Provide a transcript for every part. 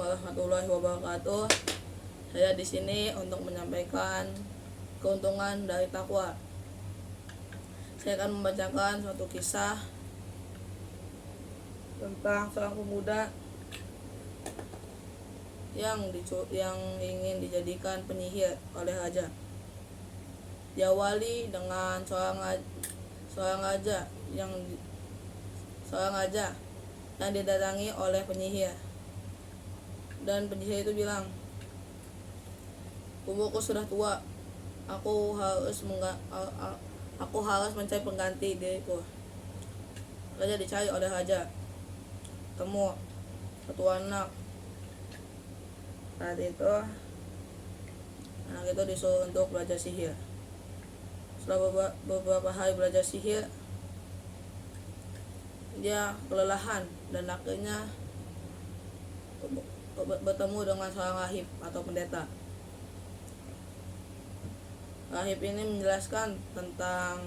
warahmatullahi wabarakatuh. Saya di sini untuk menyampaikan keuntungan dari takwa. Saya akan membacakan suatu kisah tentang seorang pemuda yang ingin dijadikan penyihir oleh raja. Diawali dengan seorang raja yang didatangi oleh penyihir. Dan penyihir itu bilang, "Umurku sudah tua. Aku harus mencari pengganti diriku." Raja dicari oleh raja. Temu satu anak. Saat itu anak itu disuruh untuk belajar sihir. Setelah beberapa hari belajar sihir, dia kelelahan dan akhirnya bertemu dengan seorang rahib atau pendeta. Rahib ini menjelaskan tentang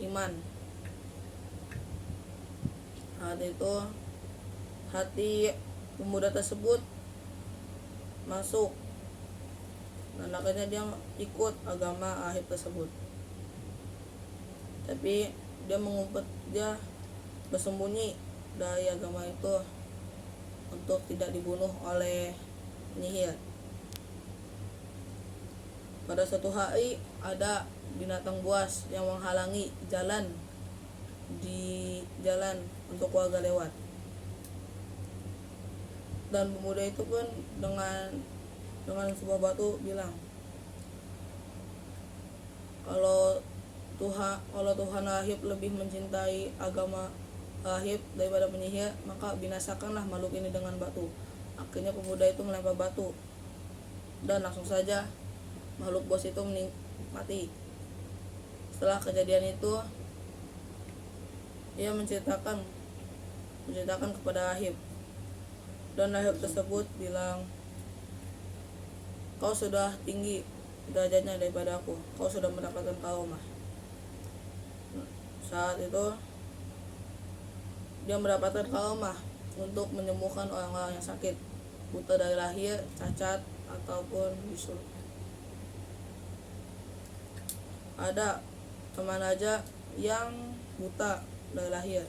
iman. Saat itu hati pemuda tersebut masuk dan akhirnya dia ikut agama rahib tersebut. Tapi dia bersembunyi dari agama itu untuk tidak dibunuh oleh penyihir. Pada suatu hari ada binatang buas yang menghalangi jalan untuk warga lewat. Dan pemuda itu pun dengan sebuah batu bilang, kalau Tuhan rahib lebih mencintai agama rahib daripada penyihir, maka binasakanlah makhluk ini dengan batu. Akhirnya pemuda itu melempar batu dan langsung saja makhluk buas itu mati. Setelah kejadian itu, ia menceritakan kepada rahib, dan rahib tersebut bilang, "Kau sudah tinggi derajatnya daripada aku. Kau sudah mendapatkan karomah." Saat itu dia mendapatkan karomah untuk menyembuhkan orang-orang yang sakit, buta dari lahir, cacat, ataupun bisul. Ada teman raja yang buta dari lahir.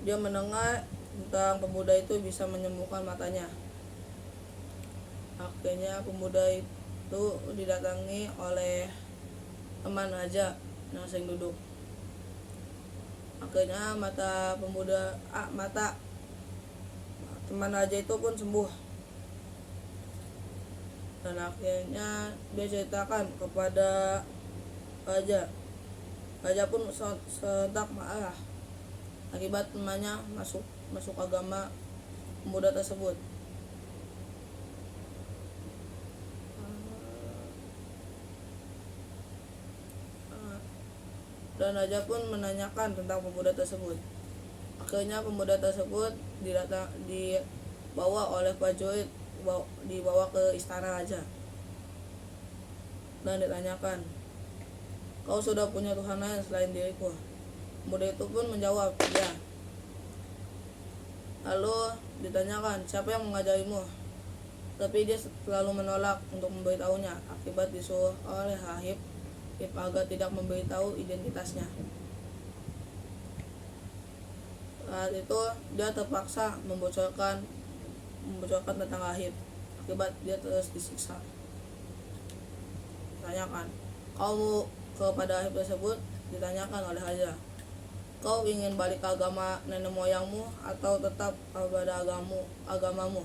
Dia mendengar tentang pemuda itu bisa menyembuhkan matanya. Akhirnya pemuda itu didatangi oleh teman raja yang sering duduk. Akhirnya mata teman raja itu pun sembuh. Dan akhirnya dia ceritakan kepada raja. Raja pun sontak marah akibat temannya masuk agama pemuda tersebut. Dan raja pun menanyakan tentang pemuda tersebut. Akhirnya pemuda tersebut dibawa oleh prajurit, dibawa ke istana raja dan ditanyakan, "Kau sudah punya Tuhan lain selain diriku?" Pemuda itu pun menjawab, "Ya." Lalu ditanyakan, "Siapa yang mengajarimu?" Tapi dia selalu menolak untuk memberitahunya akibat disuruh oleh rahib agar tidak memberitahu identitasnya. Saat itu dia terpaksa membocorkan tentang rahib akibat dia terus disiksa. Ditanyakan, kepada rahib tersebut ditanyakan oleh raja, "Kau ingin balik ke agama nenek moyangmu atau tetap pada agamamu?"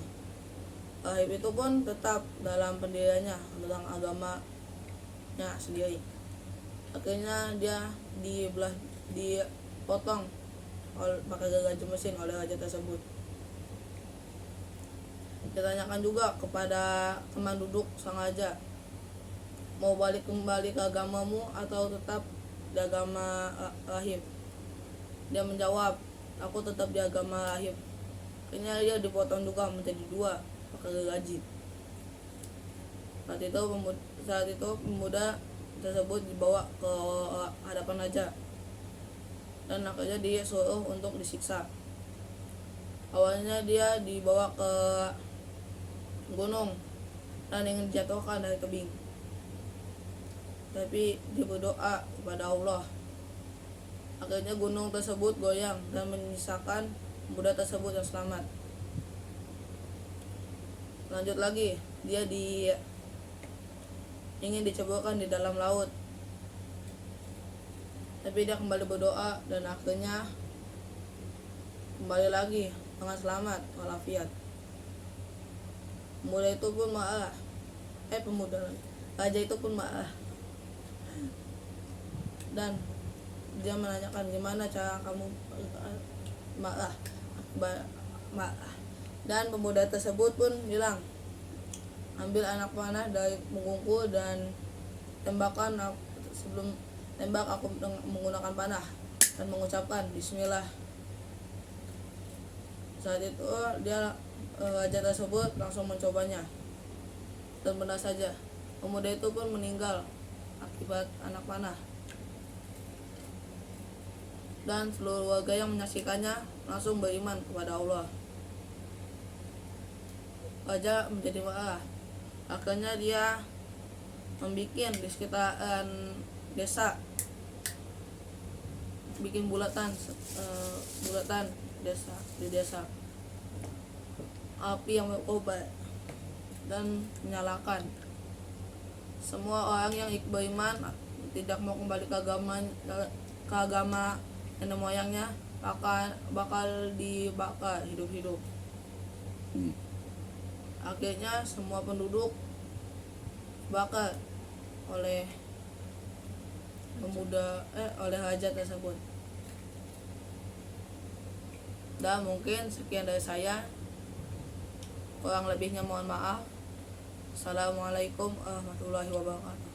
Rahib itu pun tetap dalam pendiriannya tentang agamanya sendiri. Akhirnya dia dipotong pakai gergaji mesin oleh raja tersebut. Ditanyakan juga kepada teman duduk sang raja, "Mau balik kembali ke agamamu atau tetap di agama rahib?" Dia menjawab, "Aku tetap di agama rahib." Akhirnya dia dipotong juga menjadi dua pakai gergaji. Saat itu pemuda tersebut dibawa ke hadapan raja dan akhirnya dia suruh untuk disiksa. Awalnya dia dibawa ke gunung dan ingin dijatuhkan dari tebing. Tapi dia berdoa kepada Allah. Akhirnya gunung tersebut goyang dan menyisakan pemuda tersebut yang selamat. Lanjut lagi, dia ingin diceburkan di dalam laut. Tapi dia kembali berdoa dan akhirnya kembali lagi dengan selamat walafiat. Pemuda itu pun marah. Raja itu pun marah. Dan dia menanyakan, gimana cara kamu marah? Dan pemuda tersebut pun bilang, ambil anak panah dari punggungku dan tembakkan. Sebelum tembak aku menggunakan panah dan mengucapkan Bismillah. Saat itu raja tersebut langsung mencobanya, dan benar saja pemuda itu pun meninggal akibat anak panah. Dan seluruh warga yang menyaksikannya langsung beriman kepada Allah. Raja menjadi marah. Akhirnya dia membuat di sekitaran desa, bikin bulatan desa api yang berkobar dan menyalakan. Semua orang yang beriman tidak mau kembali ke agama nenek moyangnya bakal dibakar hidup-hidup. Akhirnya semua penduduk bakar oleh oleh raja tersebut. Dan mungkin sekian dari saya. Kurang lebihnya mohon maaf. Assalamualaikum warahmatullahi wabarakatuh.